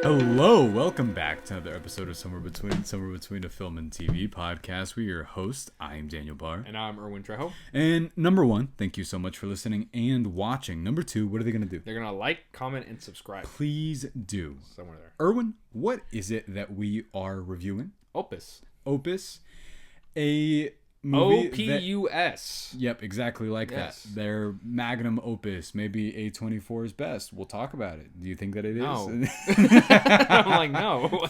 Hello, welcome back to another episode of Somewhere Between a Film and TV podcast. We're your host. I'm Daniel Barr. And I'm Erwin Trejo. And number one, thank you so much for listening and watching. Number two, what are they going to do? They're going to like, comment, and subscribe. Please do. Somewhere there. Erwin, what is it that we are reviewing? Opus. Opus. A movie Opus. Yep, exactly like Yes. that. Their magnum opus, maybe A24's best. We'll talk about it. Do you think that it is? No. I'm like, no.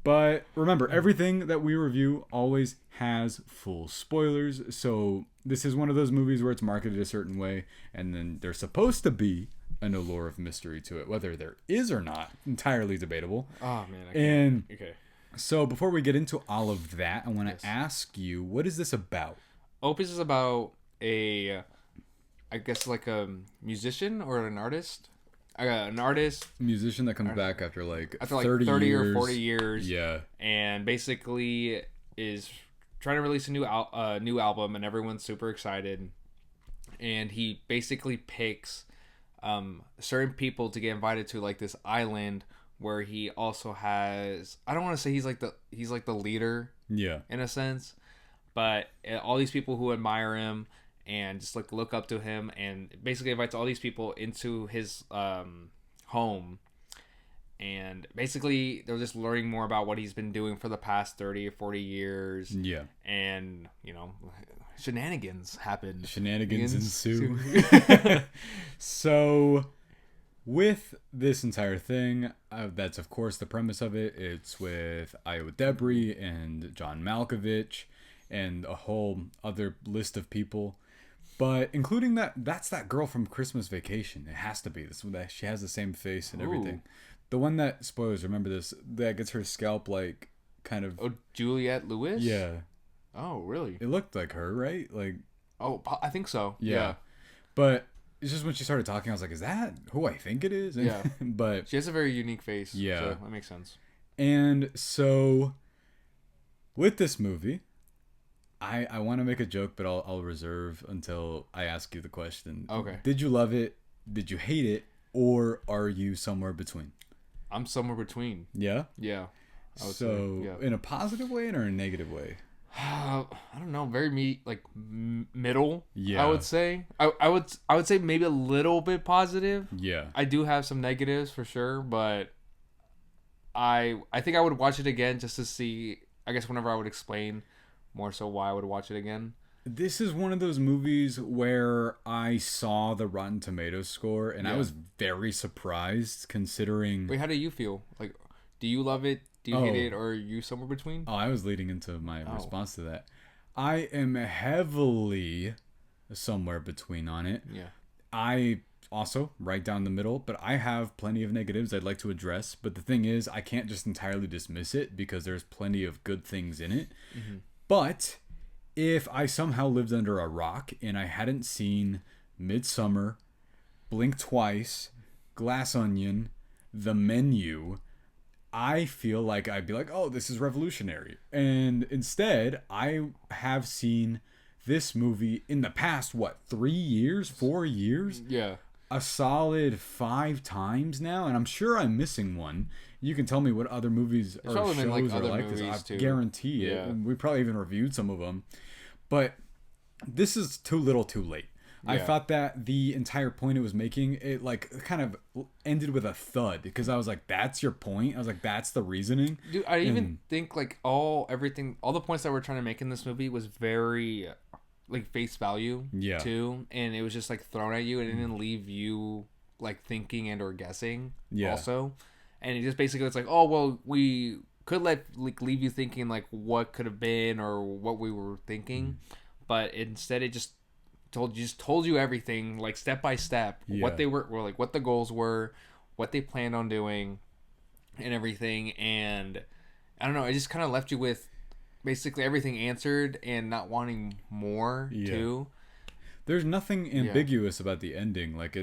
But remember, everything that we review always has full spoilers. So this is one of those movies where it's marketed a certain way, and then there's supposed to be an allure of mystery to it. Whether there is or not, entirely debatable. Oh, man. I And can't. Okay. so before we get into all of that, I want to ask you, what is this about? Opus is about I guess like a musician or an artist. An artist. Musician that comes back after like 30 years. or 40 years. Yeah. And basically is trying to release a new album, and everyone's super excited. And he basically picks certain people to get invited to like this island where he also has, I don't want to say he's like the leader, Yeah. in a sense, but all these people who admire him and just like look up to him, and basically invites all these people into his home, and basically they're just learning more about what he's been doing for the past 30 or 40 years. Yeah. And shenanigans happen. Shenanigans ensue. So with this entire thing, that's of course the premise of it. It's with Iowa Debris and John Malkovich and a whole other list of people, but including that's that girl from Christmas Vacation. It has to be this one. She has the same face and everything. The one that, spoilers, remember this, that gets her scalp like kind of. Oh, Juliette Lewis? Yeah. Oh, really? It looked like her, right? Like. Oh, I think so. Yeah. But it's just when she started talking, I was like, is that who I think it is? Yeah. But she has a very unique face. Yeah. So that makes sense. And so with this movie, I want to make a joke, but I'll reserve until I ask you the question. Okay. Did you love it? Did you hate it? Or are you somewhere between? I'm somewhere between. Yeah? Yeah. So yeah. in a positive way or a negative way? I don't know. Very middle. Yeah. I would say. I would say maybe a little bit positive. Yeah. I do have some negatives for sure, but I think I would watch it again just to see. I guess whenever I would explain more so why I would watch it again. This is one of those movies where I saw the Rotten Tomatoes score and I was very surprised considering. Wait, how do you feel? Like, do you love it? Do you hate it? Or are you somewhere between? Oh, I was leading into my response to that. I am heavily somewhere between on it. Yeah. I also right down the middle, but I have plenty of negatives I'd like to address. But the thing is, I can't just entirely dismiss it because there's plenty of good things in it. Mm-hmm. But if I somehow lived under a rock and I hadn't seen Midsummer, Blink Twice, Glass Onion, The Menu, I feel like I'd be like, oh, this is revolutionary. And instead, I have seen this movie in the past, 3 years, 4 years? Yeah. A solid 5 times now, and I'm sure I'm missing one. You can tell me what other movies or shows are like this. I guarantee it. Yeah. We probably even reviewed some of them. But this is too little too late. Yeah. I thought that the entire point it was making, it like kind of ended with a thud because I was like, that's your point? I was like, that's the reasoning? Dude, I even think like all the points that we're trying to make in this movie was very like face value too, and it was just like thrown at you and it didn't leave you like thinking and or guessing also. And it just basically it's like, oh well, we could leave you thinking like what could have been or what we were thinking, but instead it just told you everything like step by step what they were like what the goals were, what they planned on doing, and everything. And I don't know, it just kind of left you with basically everything answered and not wanting more too. There's nothing ambiguous about the ending. Like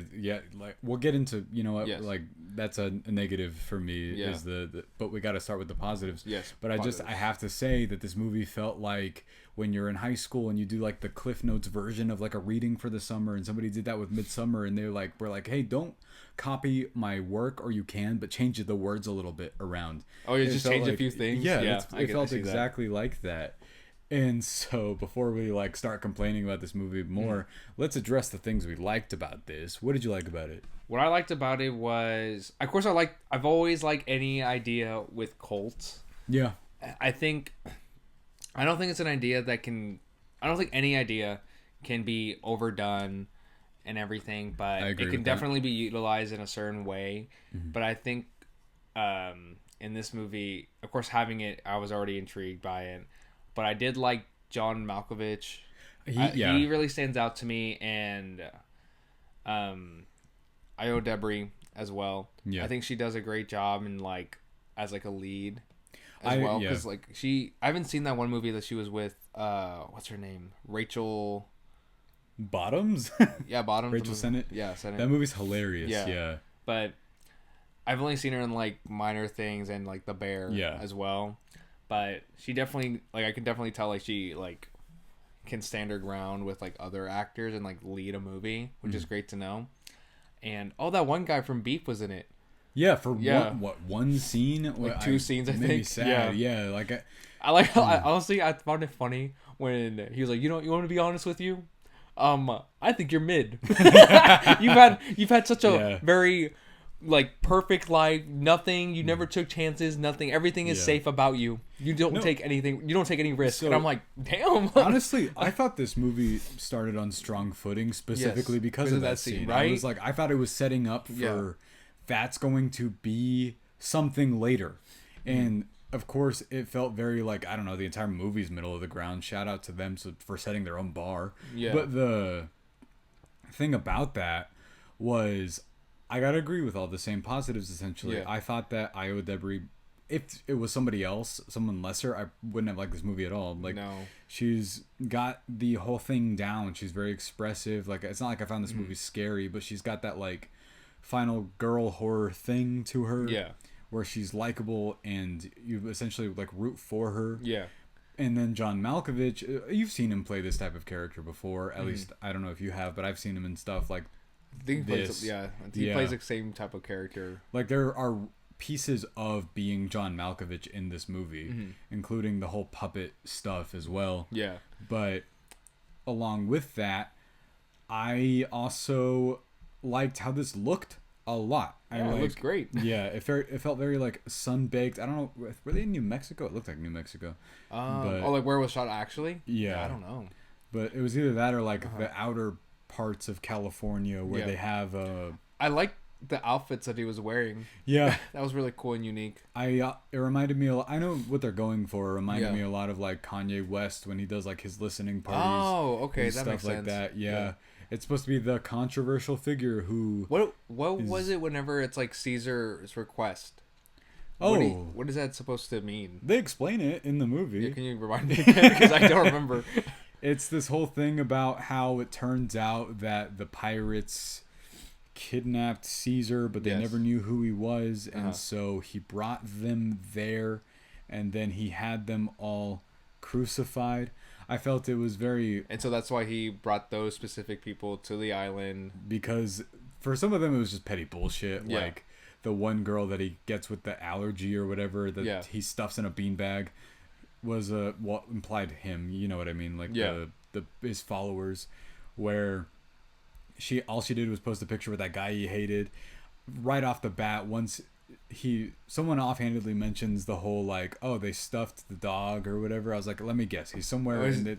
like we'll get into, you know what, like that's a negative for me is but we got to start with the positives. Yes. But I have to say that this movie felt like when you're in high school and you do like the Cliff Notes version of like a reading for the summer, and somebody did that with Midsummer, and we're like, hey, don't copy my work, or you can, but change the words a little bit around. Oh, you just change a few things. Yeah, it felt exactly like that. And so before we like start complaining about this movie more, let's address the things we liked about this. What did you like about it? What I liked about it was, of course, I've always liked any idea with cults. Yeah. I don't think it's an idea that can, I don't think any idea can be overdone and everything, but it can definitely be utilized in a certain way. Mm-hmm. But I think in this movie, of course, having it, I was already intrigued by it. But I did like John Malkovich. He really stands out to me, and Io Debris as well. Yeah. I think she does a great job in like as like a lead as well, because like I haven't seen that one movie that she was with. What's her name? Rachel Bottoms. Yeah, Bottoms. Rachel Sennett. Yeah, Sennett. That movie's hilarious. Yeah. But I've only seen her in like minor things and like The Bear as well. But she definitely, like, I can definitely tell, like, she, like, can stand her ground with, like, other actors and, like, lead a movie, which is great to know. And, that one guy from Beef was in it. Yeah, for one scene? Like, two scenes, I think. Made me sad. Yeah, like... honestly, I found it funny when he was like, you want me to be honest with you? I think you're mid. You've had such a very... like perfect life, nothing, you never took chances, nothing, everything is safe about you. You don't take anything, you don't take any risk. And I'm like, damn. Honestly, I thought this movie started on strong footing specifically because of that scene, right? I thought it was setting up for that's going to be something later. And of course it felt very like, I don't know, the entire movie's middle of the ground. Shout out to them for setting their own bar. But the thing about that was, I gotta agree with all the same positives, essentially. I thought that Io Debris, if it was somebody else, someone lesser, I wouldn't have liked this movie at all. Like, she's got the whole thing down. She's very expressive. Like, it's not like I found this movie scary, but she's got that, like, final girl horror thing to her. Yeah. Where she's likable and you essentially, like, root for her. Yeah. And then John Malkovich, you've seen him play this type of character before. At least, I don't know if you have, but I've seen him in stuff like he plays the same type of character. Like, there are pieces of being John Malkovich in this movie, including the whole puppet stuff as well. Yeah. But along with that, I also liked how this looked a lot. Yeah, it looks great. Yeah, it felt very like sun-baked. I don't know, were they in New Mexico? It looked like New Mexico. Like where it was shot actually? Yeah. I don't know. But it was either that or like the outer parts of California where they have I like the outfits that he was wearing. Yeah. That was really cool and unique. It reminded me I know what they're going for. It reminded me a lot of like Kanye West when he does like his listening parties. Oh, okay, that stuff makes like sense. That. Yeah. It's supposed to be the controversial figure who What was it whenever it's like Caesar's request? What is that supposed to mean? They explain it in the movie. Yeah, can you remind me again? Because I don't remember. It's this whole thing about how it turns out that the pirates kidnapped Caesar, but they never knew who he was, and so he brought them there, and then he had them all crucified. I felt it was very... And so that's why he brought those specific people to the island. Because for some of them, it was just petty bullshit. Yeah. Like the one girl that he gets with the allergy or whatever that he stuffs in a beanbag was implied him, you know what I mean, like his followers, where all she did was post a picture with that guy he hated. Right off the bat, once someone offhandedly mentions the whole like, oh, they stuffed the dog or whatever, I was like, let me guess, he's somewhere in it,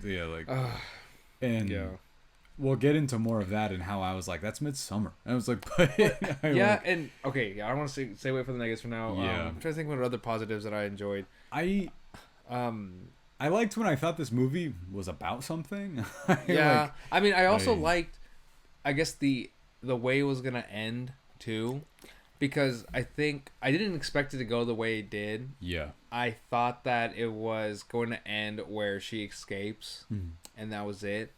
we'll get into more of that and how I was like, that's Midsummer. I was like, but I don't want to stay away from the negatives for now. I'm trying to think what other positives that I enjoyed. I liked when I thought this movie was about something. I also liked, I guess, the way it was gonna end too, because I think I didn't expect it to go the way it did. Yeah, I thought that it was going to end where she escapes, and that was it.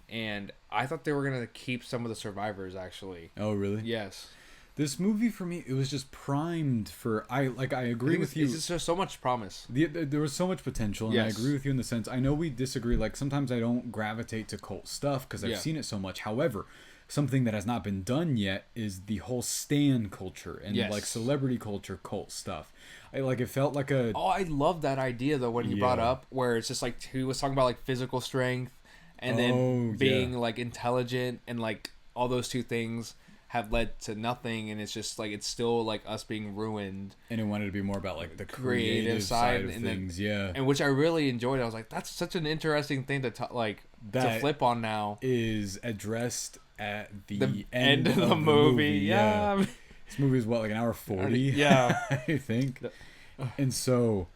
and I thought they were gonna keep some of the survivors actually. Oh, really? Yes. This movie for me, it was just primed for. I agree with you. It's just so much promise. There was so much potential, and Yes. I agree with you in the sense. I know we disagree. Like sometimes I don't gravitate to cult stuff because I've Yeah. seen it so much. However, something that has not been done yet is the whole stan culture and Yes. like celebrity culture cult stuff. It felt like a. Oh, I love that idea though when he brought up where it's just like he was talking about like physical strength and then being like intelligent, and like all those two things have led to nothing, and it's just like it's still like us being ruined. And it wanted to be more about like the creative side of things, and which I really enjoyed. I was like, that's such an interesting thing to to flip on now. Is addressed at the end of the movie. Yeah. This movie is what, like an hour 40? Yeah. I think. And so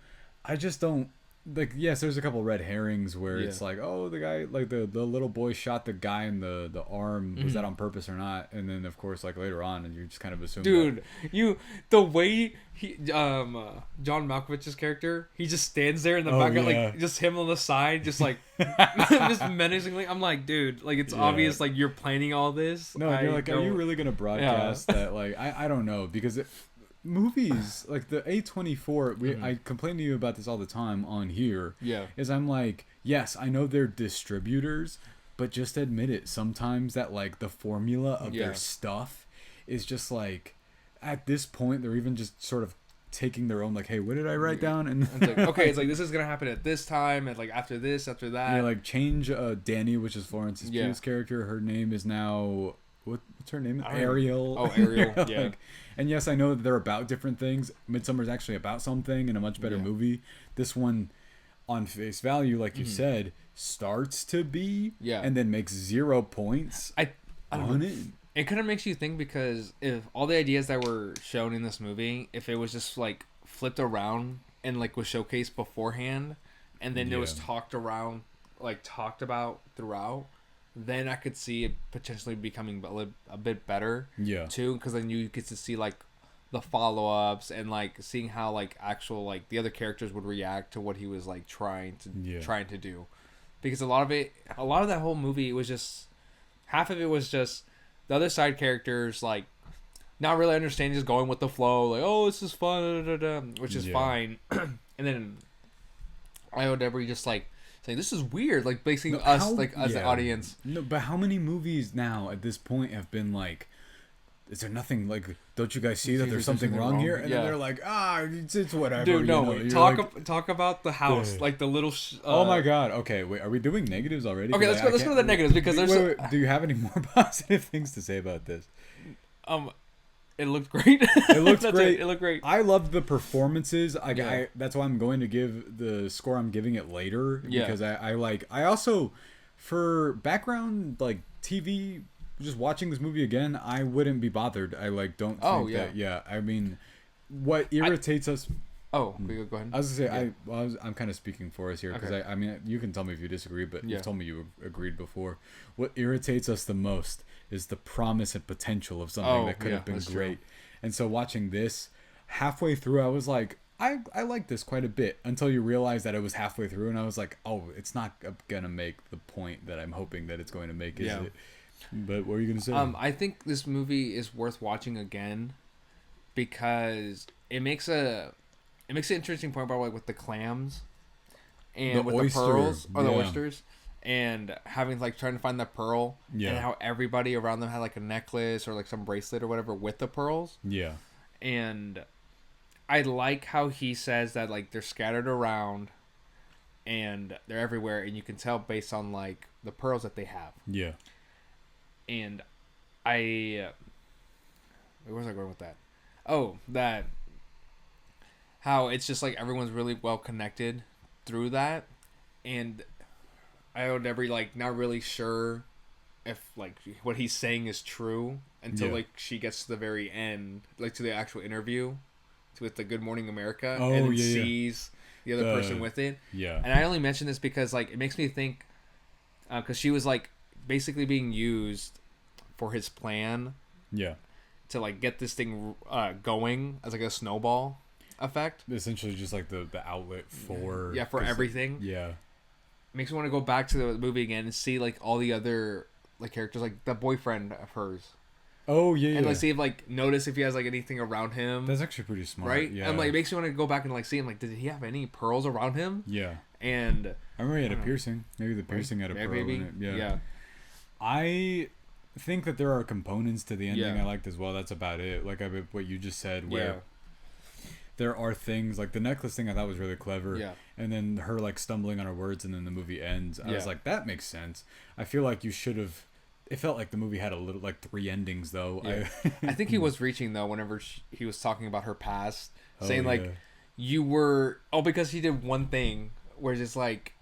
I just don't like, yes, there's a couple red herrings where it's like, oh, the guy, like the little boy shot the guy in the arm. Was that on purpose or not? And then of course like later on, and you just kind of assume dude the way he John Malkovich's character, he just stands there in the background, like just him on the side, just like just menacingly. I'm like, dude, like it's obvious like you're planning all this. No, you're like, are you really gonna broadcast that? Like I don't know, because movies like the A24, I complain to you about this all the time on here. Is I'm like, yes, I know they're distributors, but just admit it. Sometimes that like the formula of their stuff is just like, at this point they're even just sort of taking their own, like, hey, what did I write down? And it's like, okay, it's like this is gonna happen at this time, and like after this, after that. Yeah, like change Danny, which is Florence Pugh's character. Her name is now what's her name? Ariel. Oh, Ariel. Yeah. Like, and yes, I know that they're about different things. Midsummer's actually about something and a much better movie. This one, on face value, like you said, starts to be, and then makes 0 points. I don't know. It kind of makes you think, because if all the ideas that were shown in this movie, if it was just like flipped around and like was showcased beforehand, and then it was talked about throughout, then I could see it potentially becoming a bit better. Too, because then you get to see like the follow-ups and like seeing how like actual like the other characters would react to what he was like trying to do. Because a lot of that whole movie, it was just half of it was just the other side characters like not really understanding, just going with the flow, like, oh, this is fun, which is fine. And then Deborah just like saying, this is weird, like basically as the audience. No, but how many movies now at this point have been like, is there nothing, like, don't you guys see that there's something wrong here? And then they're like, it's whatever. Dude, no, talk about the house, like the little. Oh my god. Okay, wait, are we doing negatives already? Okay, let's go to the negatives, because there's. Wait, do you have any more positive things to say about this? It looked great. It looked great. It looked great. I loved the performances. That's why I'm going to give the score I'm giving it later. Because I also, for background like TV, just watching this movie again, I wouldn't be bothered. I don't think that. Yeah, I mean, what irritates us. Oh, go ahead. I was gonna say I'm kind of speaking for us here, because I mean, you can tell me if you disagree, but you told me you agreed before. What irritates us the most is the promise and potential of something that could have been great. True. And so watching this, halfway through, I was like, I like this quite a bit, until you realize that it was halfway through, and I was like, oh, it's not gonna make the point that I'm hoping that it's going to make, is it? But what were you gonna say? I think this movie is worth watching again, because it makes an interesting point about like with the clams and with the pearls or the oysters, and having like trying to find the pearl, and how everybody around them had like a necklace or like some bracelet or whatever with the pearls. And I like how he says that like they're scattered around and they're everywhere, and you can tell based on like the pearls that they have. And where was I going with that? Oh, that how it's just like everyone's really well connected through that, and I would never like not really sure if like what he's saying is true until like she gets to the very end, like to the actual interview with the Good Morning America, and then sees the other person with it. And I only mention this because like it makes me think, because she was like basically being used for his plan to like get this thing going as like a snowball effect, essentially just like the outlet for for everything. makes me want to go back to the movie again and see like all the other like characters, like the boyfriend of hers. Oh yeah, and like see if like notice if he has like anything around him. That's actually pretty smart, right? Yeah, And like it makes me want to go back and like see him. Like, did he have any pearls around him? Yeah, and I remember he had a piercing. Maybe the piercing had a pearl in it. Yeah. I think that there are components to the ending I liked as well. That's about it. Like what you just said, where there are things like the necklace thing I thought was really clever. Yeah. And then her like stumbling on her words and then the movie ends. I was like, that makes sense. I feel like you should have. It felt like the movie had a little like 3 endings though. Yeah. I think he was reaching though whenever he was talking about her past, saying like you were because he did one thing where it's just like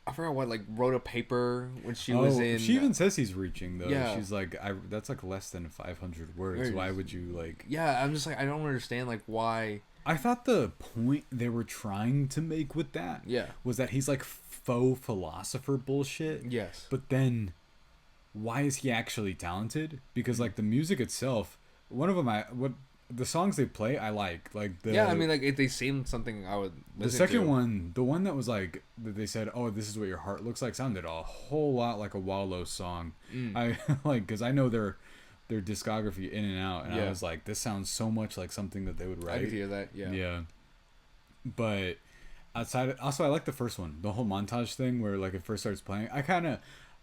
I forgot what, like wrote a paper when she was in. She even says he's reaching though. Yeah. She's like, that's like less than 500 words. Why would you like? Yeah, I'm just like I don't understand like why. I thought the point they were trying to make with that was that he's like faux philosopher bullshit. Yes. But then why is he actually talented? Because like the music itself, one of them the songs they play I like the I mean like if they seem something I would listen the second to. one, the one that was like that they said, oh, this is what your heart looks like, sounded a whole lot like a Wallow song. I like because I know their discography in and out, and I was like, this sounds so much like something that they would write. I could hear that. Yeah But also I like the first one, the whole montage thing where like it first starts playing.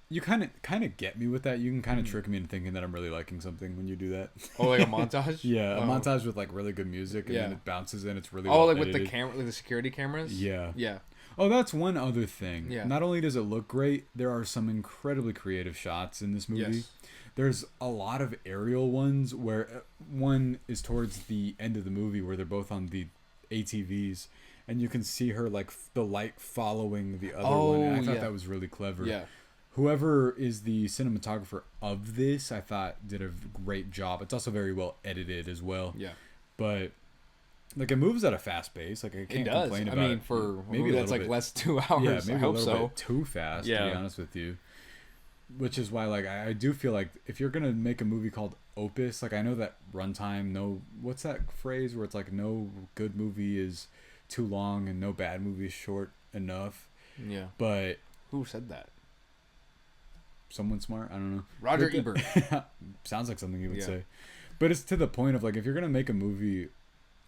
You kind of get me with that. You can kind of trick me into thinking that I'm really liking something when you do that. Oh, like a montage? Yeah, a montage with like really good music, and then it bounces in. It's really like edited. With the camera, like the security cameras. Yeah. Oh, that's one other thing. Yeah. Not only does it look great, there are some incredibly creative shots in this movie. Yes. There's a lot of aerial ones where one is towards the end of the movie where they're both on the ATVs, and you can see her like the light following the other one. And I thought that was really clever. Yeah. Whoever is the cinematographer of this, I thought did a great job. It's also very well edited as well. Yeah. But like it moves at a fast pace. Like I can't complain about it. I mean, for maybe that's like less 2 hours. Yeah, maybe I hope a little bit too fast. Yeah. To be honest with you. Which is why, like, I do feel like if you're gonna make a movie called Opus, like I know that runtime, what's that phrase where it's like no good movie is too long and no bad movie is short enough. Yeah. But who said that? Someone smart, I don't know. Roger Ebert. Sounds like something he would say. But it's to the point of like if you're gonna make a movie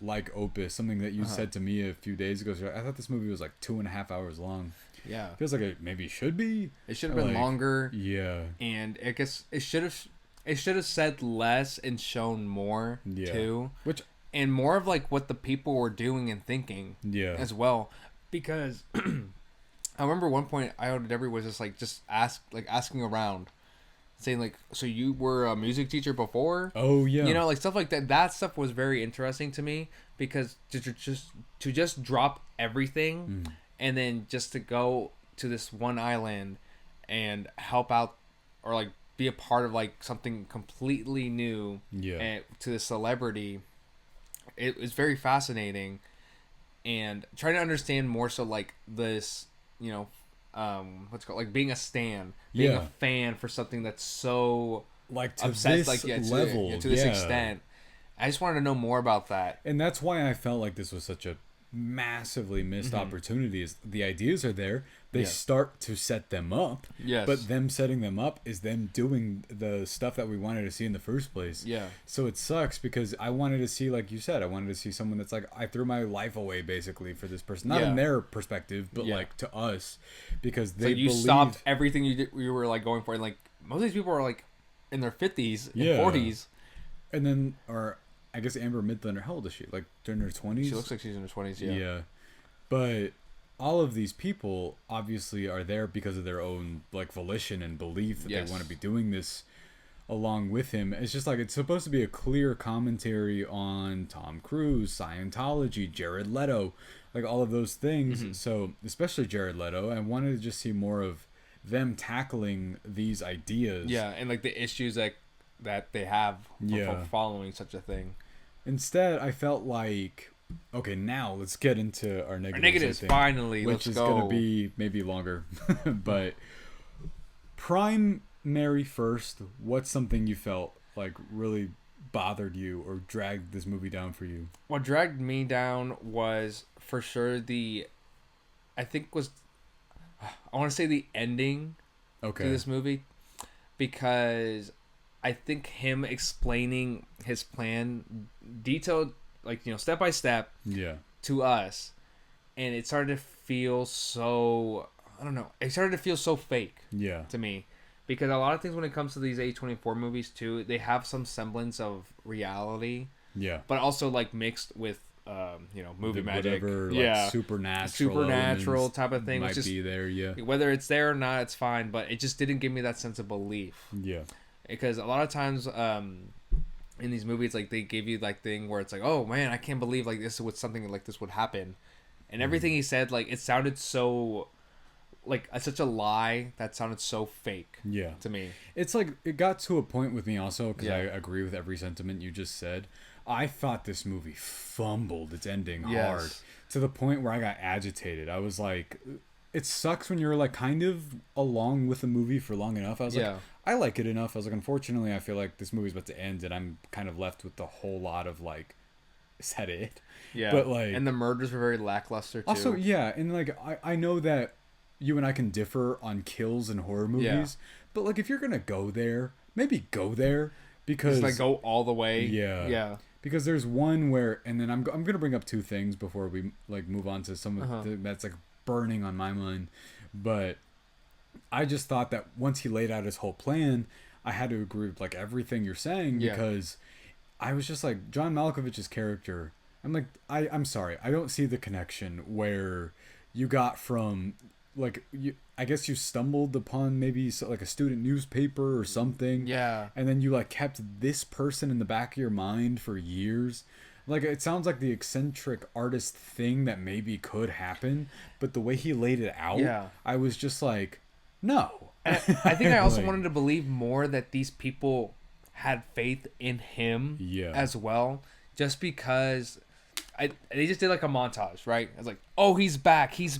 like Opus, something that you said to me a few days ago, I thought this movie was like 2.5 hours long. Yeah, feels like it maybe should be. It should have been longer. Yeah, and I guess it should have said less and shown more too. And more of like what the people were doing and thinking. Yeah, as well, because. I remember one point I heard everyone was just asking around, saying like, so you were a music teacher before? Oh yeah. You know, like stuff like that. That stuff was very interesting to me because to just drop everything and then just to go to this one island and help out or like be a part of like something completely new to the celebrity. It was very fascinating and trying to understand more so like this. You know, what's it called, like being a fan for something that's so like to obsessed, this like level, to this extent. I just wanted to know more about that, and that's why I felt like this was such a massively missed opportunity. Is the ideas are there, they start to set them up, but them setting them up is them doing the stuff that we wanted to see in the first place. So it sucks because I wanted to see, like you said, I wanted to see someone that's like, I threw my life away basically for this person, not in their perspective, but like to us, because they you stopped everything you were like going for, and like most of these people are like in their 50s and 40s, and then I guess Amber Midlander, how old is she? Like in her 20s? She looks like she's in her 20s, yeah. But all of these people obviously are there because of their own like volition and belief that they want to be doing this along with him. It's just like it's supposed to be a clear commentary on Tom Cruise, Scientology, Jared Leto, like all of those things. So especially Jared Leto, I wanted to just see more of them tackling these ideas. Yeah, and like the issues that they have for following such a thing. Instead, I felt like, okay, now let's get into our negatives. Our negatives, finally. Which is going to be maybe longer. But primary first, what's something you felt like really bothered you or dragged this movie down for you? What dragged me down was for sure I want to say the ending to this movie, because I think him explaining his plan, detailed, like, step by step, to us, and it started to feel so, I don't know, it started to feel so fake, to me, because a lot of things when it comes to these A24 movies too, they have some semblance of reality, but also like mixed with movie magic, whatever, like supernatural type of thing, might be there, whether it's there or not, it's fine, but it just didn't give me that sense of belief, because a lot of times in these movies, like, they give you like thing where it's like, oh man, I can't believe like this would something like this would happen, and everything he said, like, it sounded so like such a lie that sounded so fake to me. It's like it got to a point with me also, because I agree with every sentiment you just said. I thought this movie fumbled its ending hard, to the point where I got agitated. I was like, it sucks when you're like kind of along with the movie for long enough. I was like, I like it enough. I was like, unfortunately, I feel like this movie's about to end and I'm kind of left with the whole lot of like, is that it? But like, and the murders were very lackluster too. Also, and like I know that you and I can differ on kills in horror movies, but like if you're gonna go there, maybe go there, because just like go all the way. Because there's one where, and then I'm gonna bring up two things before we like move on to some of that's like burning on my mind, but I just thought that once he laid out his whole plan, I had to agree with like everything you're saying, because I was just like, John Malkovich's character, I'm like, I'm sorry, I don't see the connection where you got from like, I guess you stumbled upon maybe like a student newspaper or something, and then you like kept this person in the back of your mind for years. Like, it sounds like the eccentric artist thing that maybe could happen, but the way he laid it out, I was just like, no. And I think I also wanted to believe more that these people had faith in him as well, just because they just did like a montage, right? It's like, oh, he's back, he's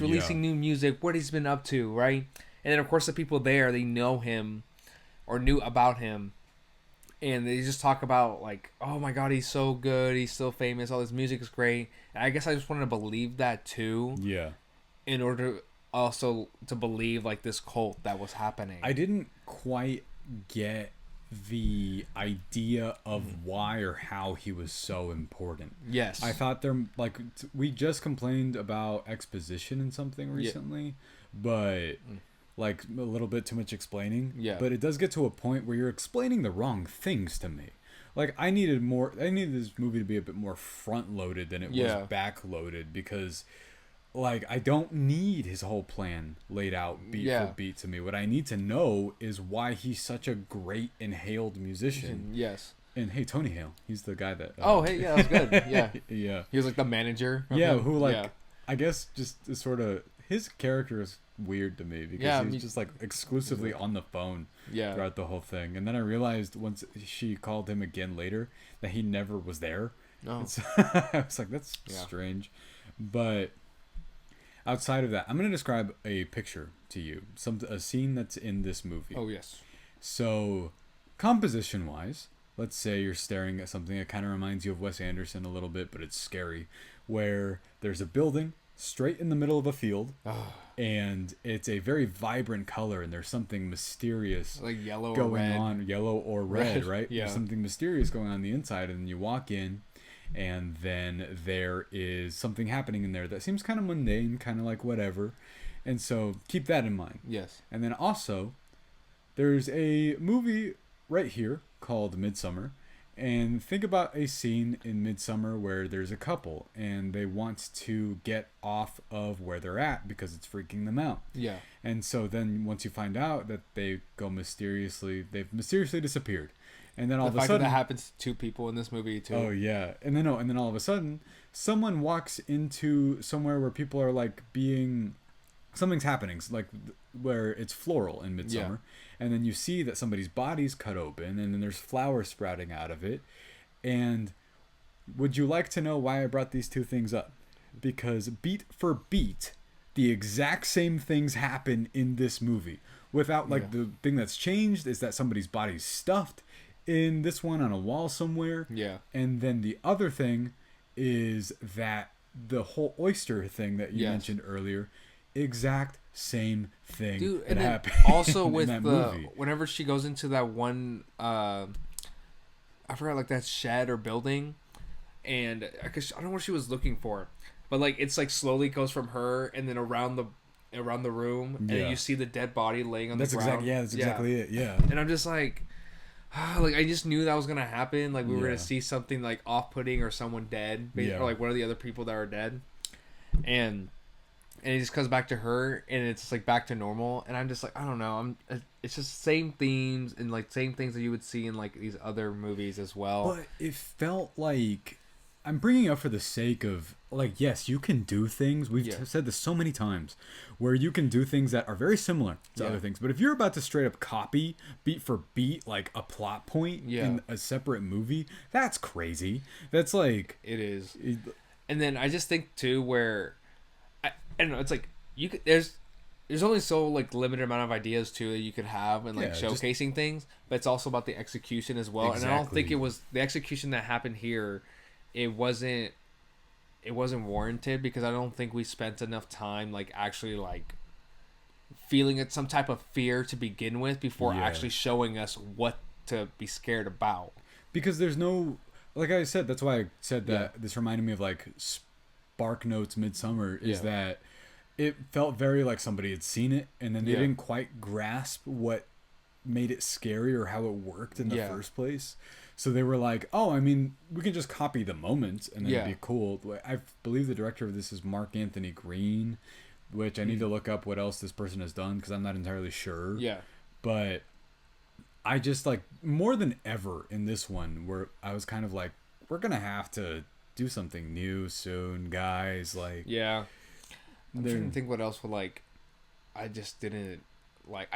releasing new music, what he's been up to, right? And then of course the people there, they know him or knew about him, and they just talk about like, oh my god, he's so good, he's still famous, all his music is great. And I guess I just wanted to believe that too, in order also to believe like this cult that was happening. I didn't quite get the idea of why or how he was so important. I thought like we just complained about exposition in something recently, but like a little bit too much explaining. But it does get to a point where you're explaining the wrong things to me. Like, I needed this movie to be a bit more front loaded than it was back loaded, because like, I don't need his whole plan laid out beat for beat to me. What I need to know is why he's such a great inhaled musician. And hey, Tony Hale, he's the guy that that was good. He was like the manager who like I guess just sort of, his character is weird to me, because he's just like exclusively on the phone throughout the whole thing. And then I realized once she called him again later that he never was there. I was like, that's strange. But outside of that, I'm going to describe a picture to you, a scene that's in this movie. So, composition-wise, let's say you're staring at something that kind of reminds you of Wes Anderson a little bit, but it's scary, where there's a building straight in the middle of a field, and it's a very vibrant color, and there's something mysterious like yellow going on, yellow or red, right? There's something mysterious going on the inside, and then you walk in, and then there is something happening in there that seems kind of mundane, kind of like whatever. And so keep that in mind. And then also, there's a movie right here called Midsummer. And think about a scene in Midsummer where there's a couple and they want to get off of where they're at because it's freaking them out. And so then once you find out that they've mysteriously disappeared. And then all of a sudden that happens to two people in this movie too. And then all of a sudden someone walks into somewhere where people are like something's happening, like where it's floral in Midsummer, and then you see that somebody's body's cut open, and then there's flowers sprouting out of it. And would you like to know why I brought these two things up? Because beat for beat, the exact same things happen in this movie. Without like the thing that's changed is that somebody's body's stuffed in this one on a wall somewhere. And then the other thing is that the whole oyster thing that you mentioned earlier, exact same thing, dude. that And then happened also in with that the movie. whenever she goes into that one, I forgot, like that shed or building, and I don't know what she was looking for, but like it's like slowly goes from her and then around the room, and then you see the dead body laying on the ground. That's exactly it. Yeah. And I'm just like, like I just knew that was gonna happen. Like we were gonna see something like off-putting or someone dead, or like one of the other people that are dead, and it just comes back to her, and it's like back to normal. And I'm just like, I don't know. It's just same themes and like same things that you would see in like these other movies as well. But it felt like, I'm bringing it up for the sake of, like, yes, you can do things. We've said this so many times, where you can do things that are very similar to other things. But if you're about to straight up copy beat for beat like a plot point in a separate movie, that's crazy. That's like, it is. And then I just think too, where I don't know, it's like you could there's only so like limited amount of ideas too that you could have and like showcasing things, but it's also about the execution as well. Exactly. And I don't think it was the execution that happened here. It wasn't warranted, because I don't think we spent enough time like actually like feeling it some type of fear to begin with before actually showing us what to be scared about. Because there's no, like I said, that's why I said that this reminded me of like Spark Notes Midsummer, is that it felt very like somebody had seen it and then they didn't quite grasp what made it scary or how it worked in the first place. So they were like, oh, I mean, we can just copy the moments and then it'd be cool. I believe the director of this is Mark Anthony Green, which I need to look up what else this person has done because I'm not entirely sure. Yeah. But I just like, more than ever in this one, where I was kind of like, we're going to have to do something new soon, guys. Like, yeah. I'm trying to think what else would like, I just didn't like.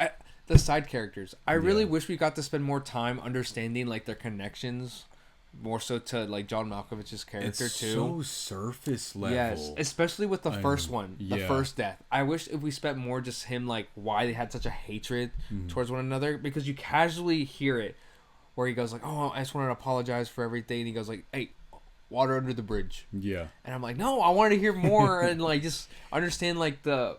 The side characters. I really wish we got to spend more time understanding like their connections, more so to like John Malkovich's character it's too. So surface level. Yes, especially with the first one, the first death. I wish if we spent more just him, like why they had such a hatred towards one another, because you casually hear it where he goes like, "Oh, I just wanted to apologize for everything." And he goes like, "Hey, water under the bridge." Yeah. And I'm like, "No, I wanted to hear more and like just understand like the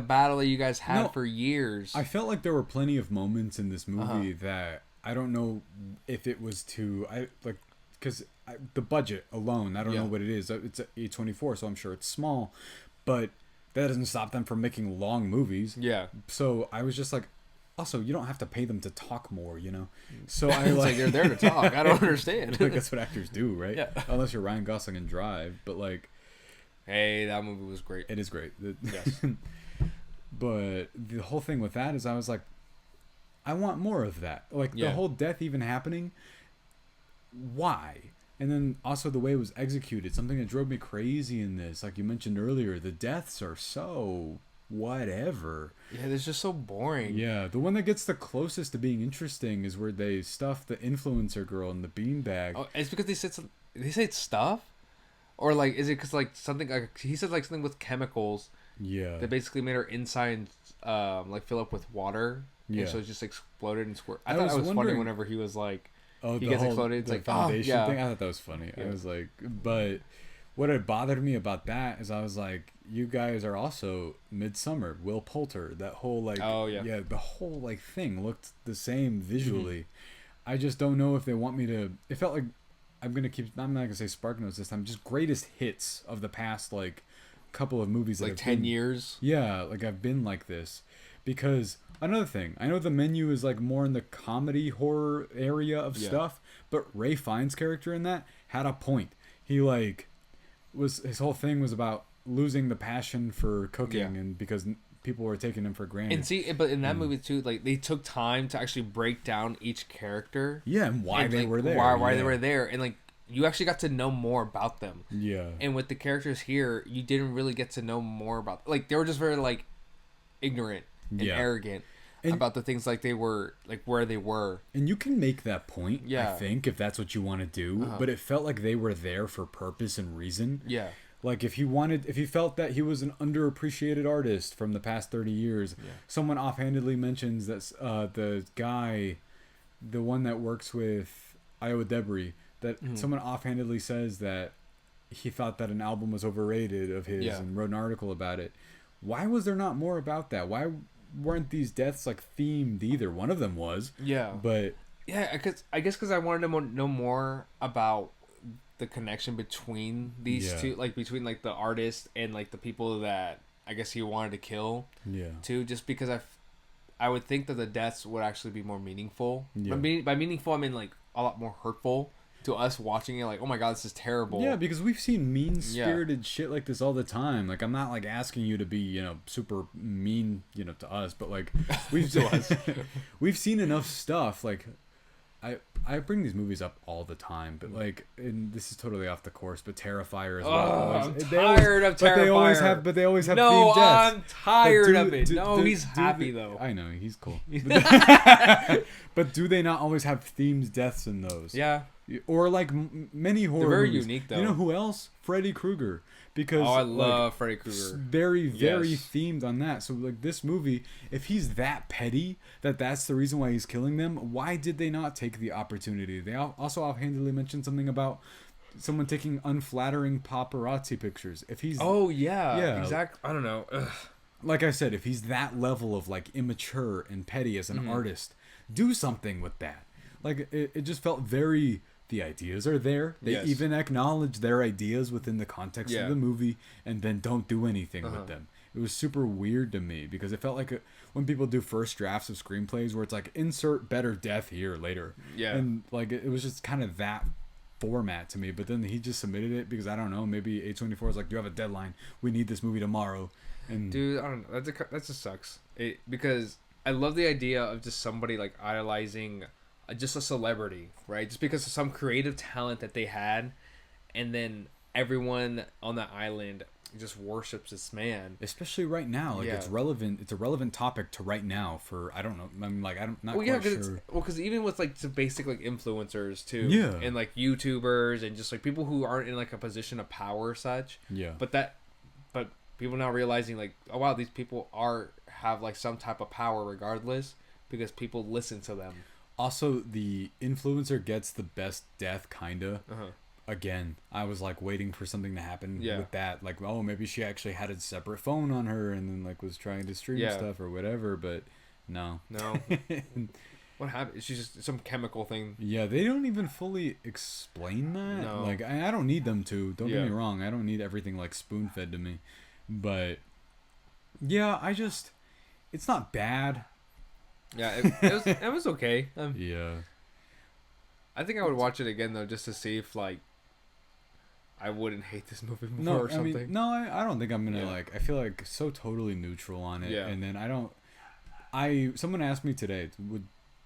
battle that you guys had for years." I felt like there were plenty of moments in this movie that I don't know if it was because the budget alone, I don't know what it is. It's A24, so I'm sure it's small, but that doesn't stop them from making long movies. Yeah. So I was just like, also, you don't have to pay them to talk more, you know? So I like they're there to talk. I don't understand. Like that's what actors do, right? Yeah. Unless you're Ryan Gosling and Drive, but like, hey, that movie was great. It is great. Yes. But the whole thing with that is I was like, I want more of that. Like the whole death even happening. Why? And then also the way it was executed, something that drove me crazy in this, like you mentioned earlier, the deaths are so whatever. Yeah, they're just so boring. Yeah, the one that gets the closest to being interesting is where they stuff the influencer girl in the beanbag. Oh, it's because they said stuff? Or like, is it because like something, like he said like something with chemicals. Yeah. That basically made her inside like fill up with water. Yeah. And so it just exploded and squirt. I thought it was funny whenever he was like, he gets exploded. It's like foundation thing. I thought that was funny. Yeah. I was like, but what had bothered me about that is I was like, you guys are also Midsummer, Will Poulter. That whole like, the whole like thing looked the same visually. I just don't know if they want me to. It felt like I'm not gonna say Spark Notes this time. Just greatest hits of the past like couple of movies, like 10 years. Yeah, like I've been like this. Because another thing, I know the menu is like more in the comedy horror area of stuff, but Ray Fiennes' character in that had a point. He like his whole thing was about losing the passion for cooking, and because people were taking him for granted. And see, but in that movie too, like they took time to actually break down each character. Yeah, and why they were there. Why they were there, and like you actually got to know more about them. Yeah. And with the characters here, you didn't really get to know more about. Like they were just very like ignorant and arrogant about the things like they were, like where they were. And you can make that point, I think, if that's what you want to do. But it felt like they were there for purpose and reason. Yeah. Like if he felt that he was an underappreciated artist from the past 30 years, someone offhandedly mentions that the guy, the one that works with Iowa Debris, that someone offhandedly says that he thought that an album was overrated of his and wrote an article about it. why was there not more about that? Why weren't these deaths like themed either? One of them was. Yeah. But yeah, because I wanted to know more about the connection between these two, like between like the artist and like the people that I guess he wanted to kill. Yeah. Too, just because I would think that the deaths would actually be more meaningful. Yeah. By meaningful, I mean like a lot more hurtful to us watching it. Like, oh my god, this is terrible. Yeah, because we've seen mean-spirited shit like this all the time. Like, I'm not like asking you to be, super mean, to us, but like we've we've seen enough stuff. Like, I bring these movies up all the time, but like, and this is totally off the course, but Terrifier as well. I'm tired of Terrifier. But they always have no, themed deaths. I'm tired of it. He's happy though. I know he's cool. But do they not always have themed deaths in those? Yeah. Or like many horror They're very movies. unique though. You know who else? Freddy Krueger. Because I love Freddy Krueger. Very themed on that. So like this movie, if he's that petty that's the reason why he's killing them, why did they not take the opportunity? They also offhandedly mentioned something about someone taking unflattering paparazzi pictures. If he's exactly. I don't know. Ugh. Like I said, if he's that level of like immature and petty as an artist, do something with that. Like it just felt very. The ideas are there. They even acknowledge their ideas within the context of the movie, and then don't do anything with them. It was super weird to me because it felt like when people do first drafts of screenplays where it's like insert better death here later. Yeah, and like it was just kind of that format to me. But then he just submitted it because I don't know. Maybe A24 was like, "You have a deadline. We need this movie tomorrow." And dude, I don't know. That just sucks. Because I love the idea of just somebody like idolizing. Just a celebrity, right? Just because of some creative talent that they had, and then everyone on the island just worships this man. Especially right now, like it's relevant. It's a relevant topic to right now. For I don't know. I'm like I'm not quite sure. Because even with like some basic like influencers too, and like YouTubers and just like people who aren't in like a position of power or such. Yeah. But people now realizing like, oh wow, these people have like some type of power regardless because people listen to them. Also, the influencer gets the best death, kinda. Again, I was like waiting for something to happen with that. Like, oh, maybe she actually had a separate phone on her and then like was trying to stream stuff or whatever. But no. What happened? She's just some chemical thing. Yeah, they don't even fully explain that. No. Like, I don't need them to. Don't get me wrong. I don't need everything like spoon fed to me. But yeah, it's not bad. Yeah, it was okay. I think I would watch it again though, just to see if like I wouldn't hate this movie more or something. I don't think I'm gonna like. I feel like so totally neutral on it, and then I don't. Someone asked me today,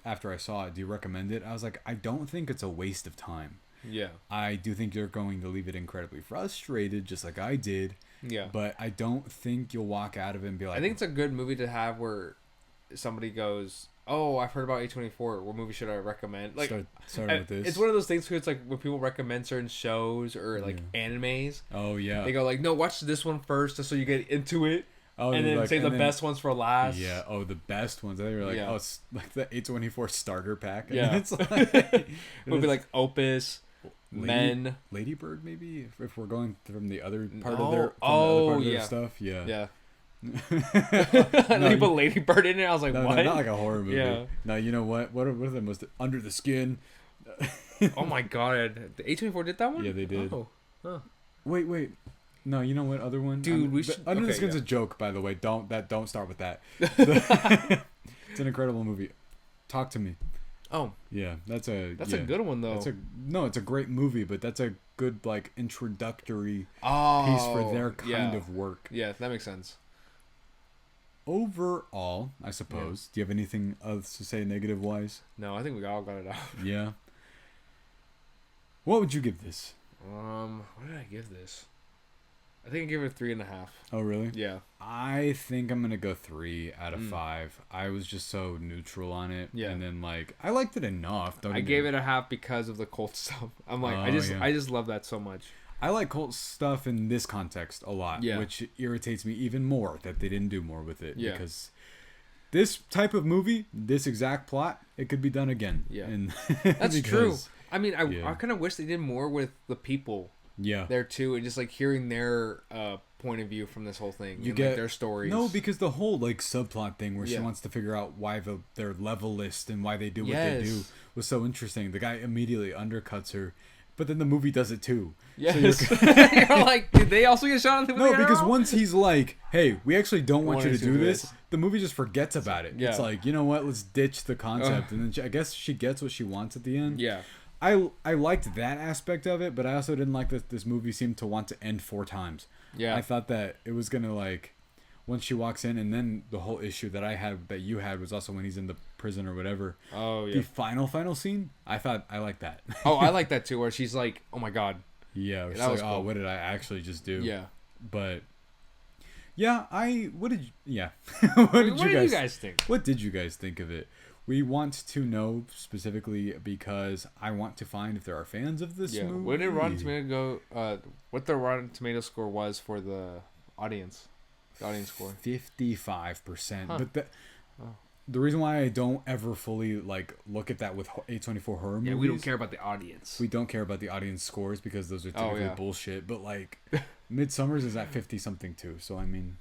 after I saw it, do you recommend it? I was like, I don't think it's a waste of time. Yeah, I do think you're going to leave it incredibly frustrated, just like I did. Yeah, but I don't think you'll walk out of it and be like. I think it's a good movie to have where somebody goes, oh, I've heard about A24. What movie should I recommend? Like, start with this. It's one of those things where it's like when people recommend certain shows or like animes. Oh yeah. They go like, no, watch this one first, just so you get into it. Oh, and then save the best ones for last. Yeah. Oh, the best ones. I think you're like, oh, it's like the A24 starter pack. And yeah. It's like, movie like Opus. Men. Ladybird, maybe if we're going from the other part of their stuff. Yeah. Yeah. They put Ladybird in it. I was like, what? No, not like a horror movie. Yeah. No, you know what? What are the most Under the Skin? Oh my god, the A24 did that one? Yeah, they did. Oh. Huh. Wait. No, you know what other one? Dude, we should. Under the Skin's a joke, by the way. Don't start with that. It's an incredible movie. Talk to Me. Oh. Yeah, that's a good one though. It's a great movie, but that's a good like introductory piece for their kind of work. Yeah, that makes sense. Overall, I suppose. Do you have anything else to say negative wise? No, I think we all got it out. Yeah. What would you give this? What did I give this? I think I gave it 3.5. Oh, really? Yeah. I think I'm gonna go 3 out of 5. I was just so neutral on it. Yeah. And then like I liked it enough. I gave it a half because of the cult stuff. I'm like, I just love that so much. I like cult stuff in this context a lot, which irritates me even more that they didn't do more with it. Yeah. Because this type of movie, this exact plot, it could be done again. Yeah. And that's true. I mean, I kind of wish they did more with the people. Yeah. There too, and just like hearing their point of view from this whole thing. You and, get like, their stories. No, because the whole like subplot thing where she wants to figure out why they're level list and why they do what they do was so interesting. The guy immediately undercuts her, but then the movie does it too. Yes. So you're like, did they also get shot on the No, because once he's like, hey, we actually don't want you to do this, the movie just forgets about it. Yeah. It's like, you know what, let's ditch the concept. And then I guess she gets what she wants at the end. Yeah. I liked that aspect of it, but I also didn't like that this movie seemed to want to end 4 times. Yeah. I thought that it was going to, like, once she walks in, and then the whole issue that I had, that you had, was also when he's in the prison or whatever. Oh, yeah. The final scene, I liked that. Oh, I like that too, where she's like, oh my God. Yeah, that was like, cool. Oh, what did I actually just do? Yeah. But yeah, what did you guys think? What did you guys think of it? We want to know specifically because I want to find if there are fans of this movie. What did Rotten Tomato what the Rotten Tomato score was for the audience? The audience score. 55%. Huh. But the reason why I don't ever fully like look at that with A24 horror movies. Yeah, we don't care about the audience. We don't care about the audience scores because those are typically bullshit. But like, Midsummer's is at 50 something too. So I mean,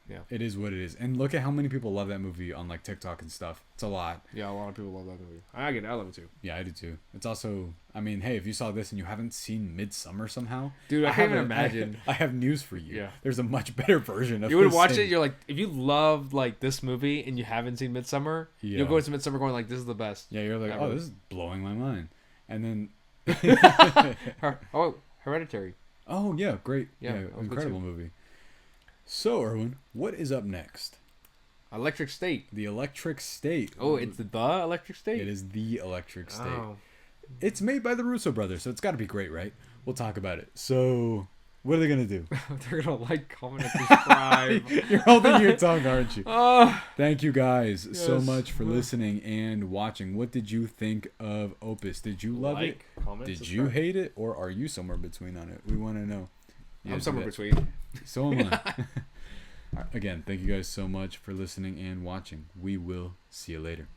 yeah, it is what it is. And look at how many people love that movie on like TikTok and stuff. It's a lot. Yeah, a lot of people love that movie. I love it too. Yeah, I do too. It's also, I mean, hey, if you saw this and you haven't seen Midsummer somehow, dude, I can't even imagine. I have news for you. Yeah, there's a much better version of. You would watch it. You're like, if you love like this movie and you haven't seen Midsummer, you'll go into Midsummer going like, this is the best. Yeah, you're like, ever. Oh, this is blowing my mind. And then, Hereditary. Oh yeah, great. Yeah, incredible movie. So, Erwin, what is up next? Electric State. The Electric State. Oh, it's the Electric State? It is the Electric State. Oh. It's made by the Russo brothers, so it's got to be great, right? We'll talk about it. So, what are they going to do? They're going to like, comment, and subscribe. You're holding your tongue, aren't you? Thank you guys so much for listening and watching. What did you think of Opus? Did you love it? Comment, did you hate it? Or are you somewhere between on it? We want to know. I'm somewhere between. So am I. Again, thank you guys so much for listening and watching. We will see you later.